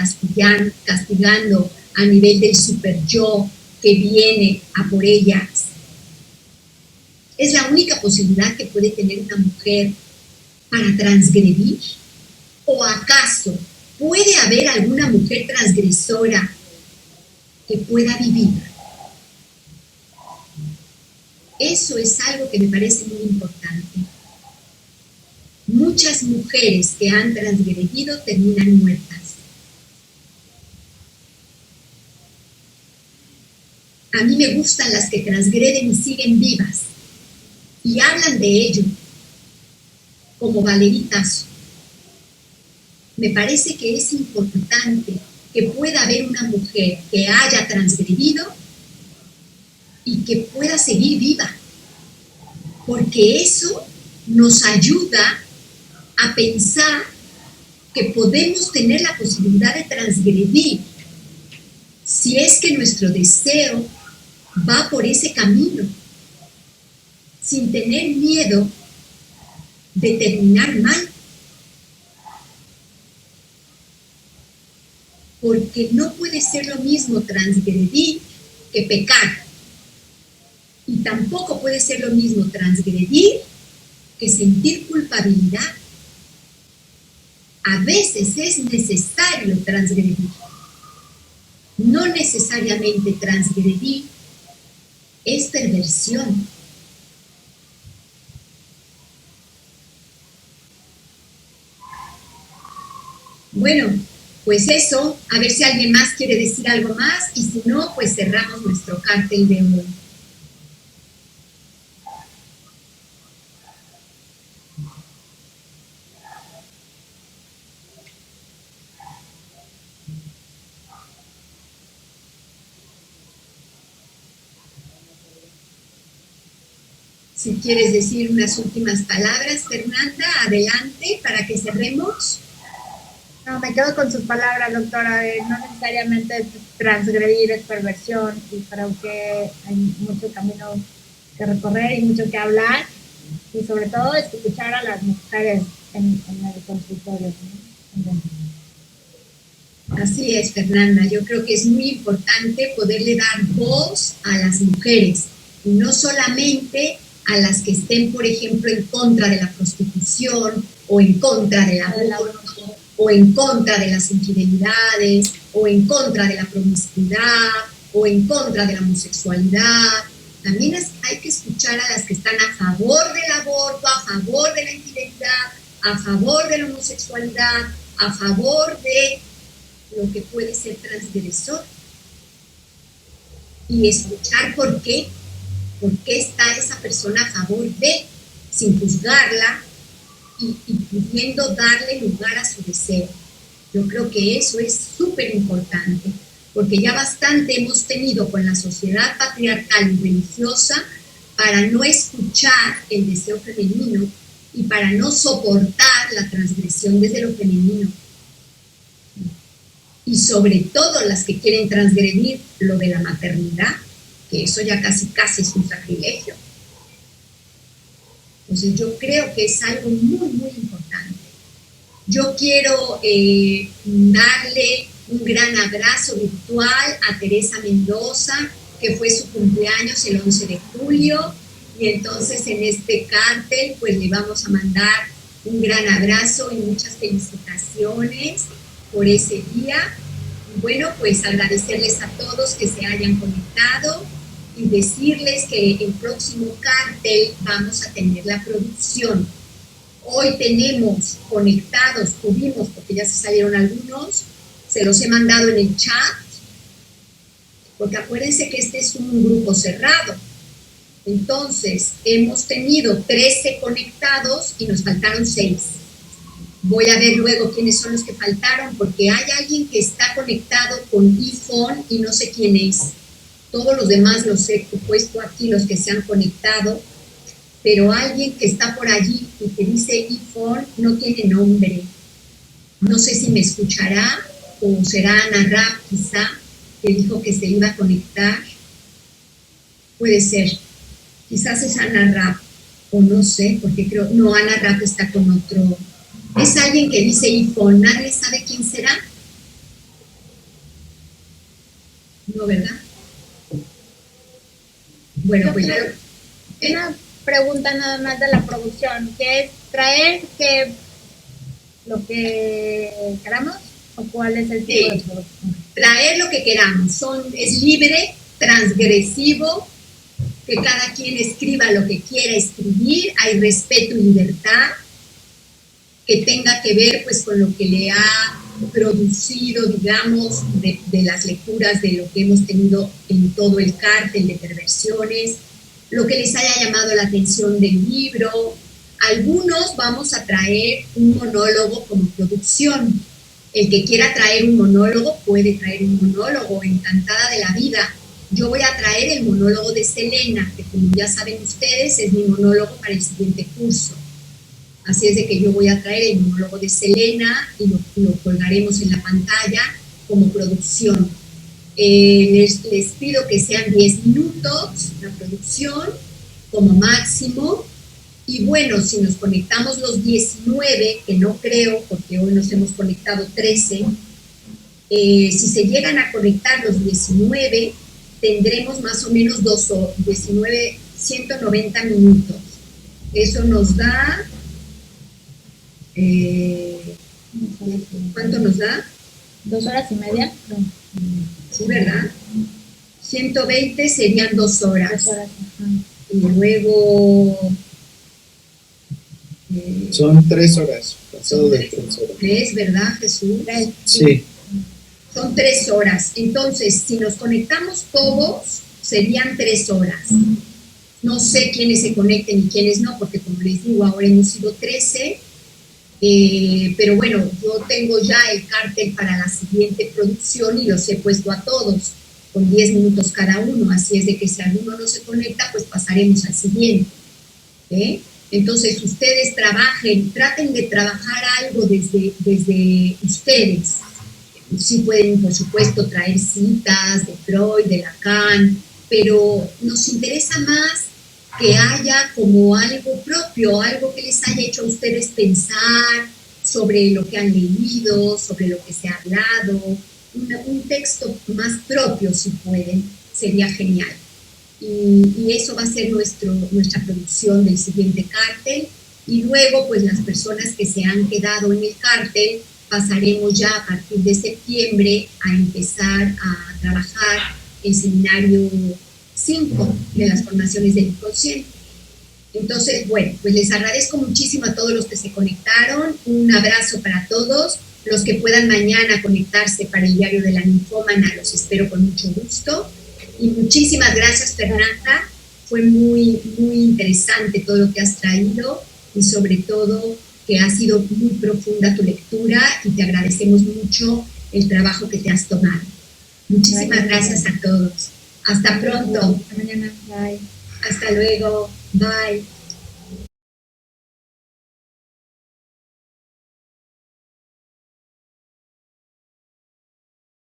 castigando a nivel del super yo que viene a por ellas. ¿Es la única posibilidad que puede tener una mujer para transgredir? ¿O acaso puede haber alguna mujer transgresora que pueda vivir? Eso es algo que me parece muy importante. Muchas mujeres que han transgredido terminan muertas. A mí me gustan las que transgreden y siguen vivas y hablan de ello, como Valeritas. Me parece que es importante que pueda haber una mujer que haya transgredido y que pueda seguir viva, porque eso nos ayuda a pensar que podemos tener la posibilidad de transgredir si es que nuestro deseo va por ese camino, sin tener miedo de terminar mal. Porque no puede ser lo mismo transgredir que pecar. Y tampoco puede ser lo mismo transgredir que sentir culpabilidad. A veces es necesario transgredir. No necesariamente transgredir es perversión. Bueno, pues eso, a ver si alguien más quiere decir algo más, y si no, pues cerramos nuestro cartel de hoy. Si quieres decir unas últimas palabras, Fernanda, adelante para que cerremos. No, me quedo con sus palabras, doctora, de no necesariamente transgredir es perversión, y creo que hay mucho camino que recorrer y mucho que hablar, y sobre todo escuchar a las mujeres en el consultorio, ¿no? Así es, Fernanda. Yo creo que es muy importante poderle dar voz a las mujeres, y no solamente a las que estén, por ejemplo, en contra de la prostitución, o en contra del aborto, o en contra de las infidelidades, o en contra de la promiscuidad, o en contra de la homosexualidad. También hay que escuchar a las que están a favor del aborto, a favor de la infidelidad, a favor de la homosexualidad, a favor de lo que puede ser transgresor. Y escuchar por qué está esa persona a favor de, sin juzgarla, y pudiendo darle lugar a su deseo. Yo creo que eso es súper importante, porque ya bastante hemos tenido con la sociedad patriarcal y religiosa para no escuchar el deseo femenino y para no soportar la transgresión desde lo femenino. Y sobre todo las que quieren transgredir lo de la maternidad, que eso ya casi es un sacrilegio. Entonces yo creo que es algo muy, muy importante. Yo quiero darle un gran abrazo virtual a Teresa Mendoza, que fue su cumpleaños el 11 de julio, y entonces en este cartel pues le vamos a mandar un gran abrazo y muchas felicitaciones por ese día. Y bueno, pues agradecerles a todos que se hayan conectado, y decirles que el próximo cartel vamos a tener la producción. Hoy tenemos conectados, tuvimos, porque ya se salieron algunos, se los he mandado en el chat, porque acuérdense que este es un grupo cerrado. Entonces, hemos tenido 13 conectados y nos faltaron 6. Voy a ver luego quiénes son los que faltaron, porque hay alguien que está conectado con iPhone y no sé quién es. Todos los demás los he puesto aquí, los que se han conectado, pero alguien que está por allí y que dice iPhone no tiene nombre. No sé si me escuchará o será Ana Rap, quizá, que dijo que se iba a conectar. Puede ser. Quizás es Ana Rap, o no sé, porque creo, no, Ana Rap está con otro. Es alguien que dice iPhone, ¿nadie sabe quién será? No, ¿verdad? Bueno, pues una pregunta nada más de la producción, que es traer que lo que queramos, o cuál es el tipo de producción. Traer lo que queramos, es libre, transgresivo, que cada quien escriba lo que quiera escribir, hay respeto y libertad, que tenga que ver pues con lo que le ha producido, digamos, de las lecturas de lo que hemos tenido en todo el cártel de perversiones, lo que les haya llamado la atención del libro. Algunos vamos a traer un monólogo como producción. El que quiera traer un monólogo puede traer un monólogo, encantada de la vida. Yo voy a traer el monólogo de Selena, que como ya saben ustedes, es mi monólogo para el siguiente curso. Así es de que yo voy a traer el monólogo de Selena y lo colgaremos en la pantalla como producción. Les pido que sean 10 minutos la producción como máximo. Y bueno, si nos conectamos los 19, que no creo, porque hoy nos hemos conectado 13, si se llegan a conectar los 19, tendremos más o menos 190 minutos. Eso nos da... ¿cuánto nos da? 2 horas y media. Sí, ¿verdad? 120 serían 2 horas. 2 horas. Y luego... son 3 horas, pasado de 3 horas. 3, ¿verdad, Jesús? Sí. Son 3 horas. Entonces, si nos conectamos todos, serían 3 horas. No sé quiénes se conecten y quiénes no, porque como les digo, ahora hemos sido 13. Pero bueno, yo tengo ya el cártel para la siguiente producción y los he puesto a todos con 10 minutos cada uno. Así es de que si alguno no se conecta, pues pasaremos al siguiente. Entonces, ustedes traten de trabajar algo desde ustedes. Sí pueden, por supuesto, traer citas de Freud, de Lacan, pero nos interesa más que haya como algo propio, algo que les haya hecho a ustedes pensar sobre lo que han leído, sobre lo que se ha hablado, un texto más propio, si pueden, sería genial. Y eso va a ser nuestra producción del siguiente cártel. Y luego, pues las personas que se han quedado en el cártel, pasaremos ya a partir de septiembre a empezar a trabajar el seminario 5 de las formaciones del inconsciente. Entonces, bueno, pues les agradezco muchísimo a todos los que se conectaron. Un abrazo para todos. Los que puedan mañana conectarse para el diario de la ninfómana, los espero con mucho gusto. Y muchísimas gracias, Fernanda. Fue muy, muy interesante todo lo que has traído y sobre todo que ha sido muy profunda tu lectura y te agradecemos mucho el trabajo que te has tomado. Muchísimas gracias a todos. Hasta pronto. Hasta mañana. Bye. Hasta luego. Bye.